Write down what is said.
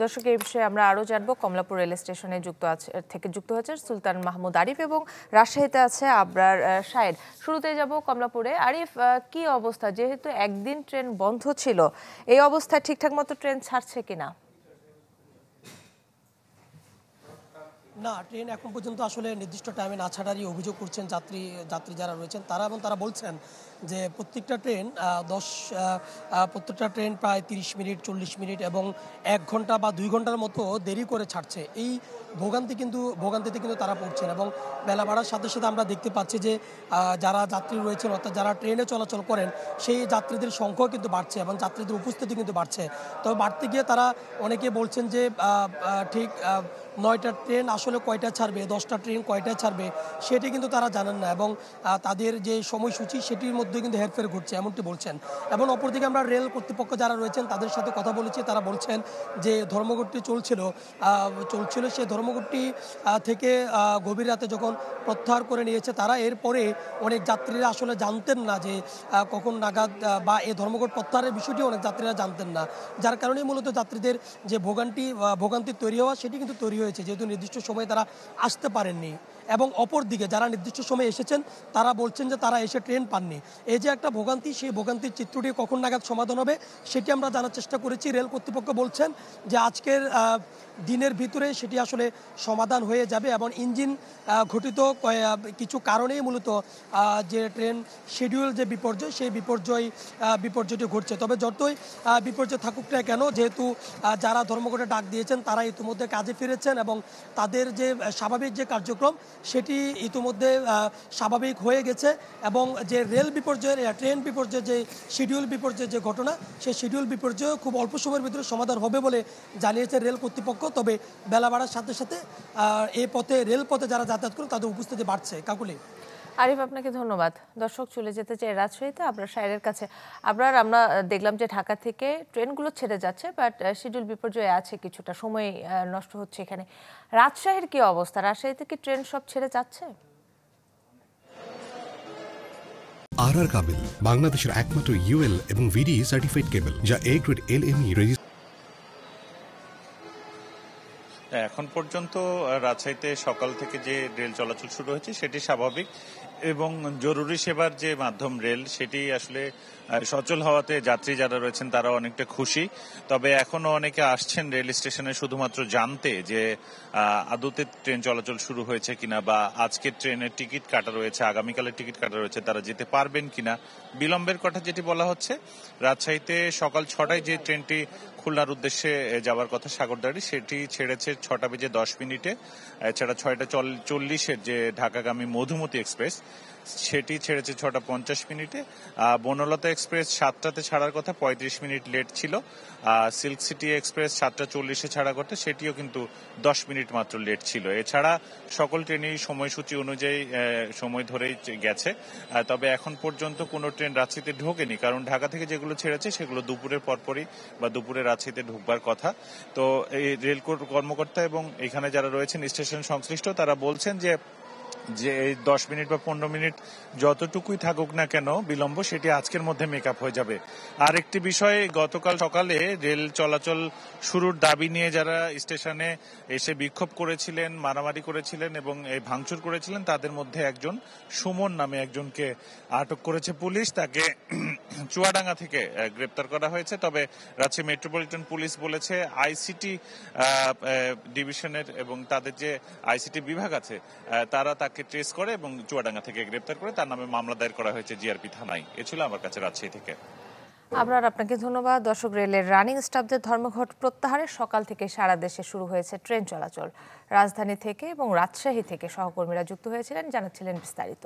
দর্শক এই বিষয়ে আমরা আরো জানবো। কমলাপুর রেল স্টেশনে যুক্ত হচ্ছে সুলতান মাহমুদ আরিফ এবং রাজশাহীতে আছে আবরার শাহেদ। শুরুতে যাব কমলাপুরে। আরিফ, কি অবস্থা? যেহেতু একদিন ট্রেন বন্ধ ছিল, এই অবস্থায় ঠিকঠাক মতো ট্রেন ছাড়ছে কিনা? না, ট্রেন এখন পর্যন্ত আসলে নির্দিষ্ট টাইমে না ছাড়ারই অভিযোগ করছেন যাত্রী যারা রয়েছেন তারা, এবং তারা বলছেন যে প্রত্যেকটা ট্রেন প্রায় 30 মিনিট 40 মিনিট এবং 1 ঘন্টা বা 2 ঘন্টার মতো দেরি করে ছাড়ছে। এই ভোগান্তিতে কিন্তু তারা পড়ছেন, এবং বেলা বাড়ার সাথে সাথে আমরা দেখতে পাচ্ছি যে যারা যাত্রী রয়েছেন, অর্থাৎ যারা ট্রেনে চলাচল করেন, সেই যাত্রীদের সংখ্যাও কিন্তু বাড়ছে এবং যাত্রীদের উপস্থিতি কিন্তু বাড়ছে। তবে বাড়তে গিয়ে তারা অনেকে বলছেন যে ঠিক 9টা ট্রেন আসলে কয়টা ছাড়বে, 10টা ট্রেন কয়টায় ছাড়বে সেটি কিন্তু তারা জানেন না, এবং তাদের যে সময়সূচি সেটির মধ্যে কিন্তু হেরফের ঘটছে এমনটি বলছেন। এবং অপরদিকে আমরা রেল কর্তৃপক্ষ যারা রয়েছেন তাদের সাথে কথা বলেছি, তারা বলছেন যে ধর্মঘটটি চলছিল সেই ধর্মঘটটি থেকে গভীর রাতে যখন প্রত্যাহার করে নিয়েছে তারা, এরপরে অনেক যাত্রীরা আসলে জানতেন না যে কখন নাগাদ বা এই ধর্মঘট প্রত্যাহারের বিষয়টি অনেক যাত্রীরা জানতেন না, যার কারণেই মূলত যাত্রীদের যে ভোগান্তি তৈরি হওয়া সেটি কিন্তু তৈরি হয়েছে, যেহেতু নির্দিষ্ট সময়ে তারা আসতে পারেননি। এবং অপরদিকে যারা নির্দিষ্ট সময়ে এসেছেন তারা বলছেন যে তারা এসে ট্রেন পাননি। এই যে একটা ভোগান্তি, সেই ভোগান্তির চিত্রটি কখন নাগাদ সমাধান হবে সেটি আমরা জানার চেষ্টা করেছি। রেল কর্তৃপক্ষ বলছেন যে আজকের দিনের ভিতরে সেটি আসলে সমাধান হয়ে যাবে, এবং ইঞ্জিন ঘটিত কিছু কারণেই মূলত যে ট্রেন শিডিউল যে বিপর্যয়, সেই বিপর্যয়টি ঘটছে। তবে যতই বিপর্যয় থাকুক না কেন, যেহেতু যারা ধর্মঘটে ডাক দিয়েছেন তারা ইতিমধ্যে কাজে ফিরেছেন, এবং তাদের যে স্বাভাবিক যে কার্যক্রম সেটি ইতিমধ্যে স্বাভাবিক হয়ে গেছে, এবং যে ট্রেন বিপর্যয়ের যে শিডিউল বিপর্যয়ের যে ঘটনা, সেই শিডিউল বিপর্যয় খুব অল্প সময়ের ভিতরে সমাধান হবে বলে জানিয়েছে রেল কর্তৃপক্ষ। তবে বেলা বাড়ার সাথে সাথে রেলপথে যারা যাতায়াত করেন তাদের উপস্থিতি বাড়ছে। কাকুলি। আরিফ, আপনাকে ধন্যবাদ। দর্শক, চলে যেতে চাই রাজশাহীতে আবরার শাহের কাছে। আবরার, আমরা দেখলাম যে ঢাকা থেকে ট্রেনগুলো ছেড়ে যাচ্ছে, বাট শিডিউল বিপর্যয় আছে, কিছুটা সময় নষ্ট হচ্ছে এখানে। রাজশাহীর কি অবস্থা? রাজশাহীতে কি ট্রেন সব ছেড়ে যাচ্ছে? আর কাবেল বাংলাদেশের একমাত্র ইউএল এবং ভিডি সার্টিফাইড কেবল, যা এ গ্রেড এলএমই রেজিস্ট্রেশন। এখন পর্যন্ত রাজশাহীতে সকাল থেকে যে রেল চলাচল শুরু হয়েছে সেটি স্বাভাবিক, এবং জরুরি সেবার যে মাধ্যম রেল সেটি আসলে সচল হওয়াতে যাত্রী যারা রয়েছেন তারা অনেকটা খুশি। তবে এখনো অনেকে আসছেন রেল স্টেশনে শুধুমাত্র জানতে যে আদতে ট্রেন চলাচল শুরু হয়েছে কিনা, বা আজকের ট্রেনের টিকিট কাটা রয়েছে, আগামীকালের টিকিট কাটা রয়েছে, তারা যেতে পারবেন কিনা। বিলম্বের কথা যেটি বলা হচ্ছে, রাজশাহীতে সকাল 6টায় যে ট্রেনটি খুলনার উদ্দেশ্যে যাওয়ার কথা সাগরদাড়ি, সেটি ছেড়েছে 6টা বেজে 10 মিনিটে। এছাড়া 6টা 40-এর যে ঢাকাগামী মধুমতি এক্সপ্রেস সেটি ছেড়েছে 6টা 50 মিনিটে। বনলতা এক্সপ্রেস 7টাতে ছাড়ার কথা, 35 মিনিট লেট ছিল। সিল্ক সিটি এক্সপ্রেস 7টা 40-এ ছাড়ার কথা, সেটিও কিন্তু 10 মিনিট মাত্র লেট ছিল। এছাড়া সকল ট্রেনই সময়সূচি অনুযায়ী সময় ধরেই গেছে। তবে এখন পর্যন্ত কোনো ট্রেন রাজশাহীতে ঢোকেনি, কারণ ঢাকা থেকে যেগুলো ছেড়েছে সেগুলো দুপুরের পরপরই বা দুপুরে রাজশাহীতে ঢুকবার কথা। তো এই রেল কর্মকর্তা এবং এখানে যারা রয়েছেন স্টেশন সংশ্লিষ্ট, তারা বলছেন যে এই 10 মিনিট বা 15 মিনিট যতটুকুই থাকুক না কেন বিলম্ব, সেটি আজকের মধ্যে মেকআপ হয়ে যাবে। আর একটি বিষয়, গতকাল সকালে রেল চলাচল শুরুর দাবি নিয়ে যারা স্টেশনে এসে বিক্ষোভ করেছিলেন, মারামারি করেছিলেন এবং এই ভাঙচুর করেছিলেন, তাদের মধ্যে একজন সুমন নামে একজনকে আটক করেছে পুলিশ। তাকে চুয়াডাঙ্গা থেকে গ্রেপ্তার করা হয়েছে। তবে রাজশাহী মেট্রোপলিটন পুলিশ বলেছে আইসিটি ডিভিশনের এবং তাদের যে আইসিটি বিভাগ আছে তারা তাকে ট্রেস করে এবং চুয়াডাঙ্গা থেকে গ্রেপ্তার করে তার নামে মামলা দায়ের করা হয়েছে জিআরপি থানায়। এ ছিল আমার কাছে রাজশাহী থেকে। আবরার, আপনাকে ধন্যবাদ। দর্শক, রেলের রানিং স্টাফদের ধর্মঘট প্রত্যাহারে সকাল থেকে সারা দেশে শুরু হয়েছে ট্রেন চলাচল। রাজধানী থেকে এবং রাজশাহী থেকে সহকর্মীরা যুক্ত হয়েছিলেন, জানাচ্ছিলেন বিস্তারিত।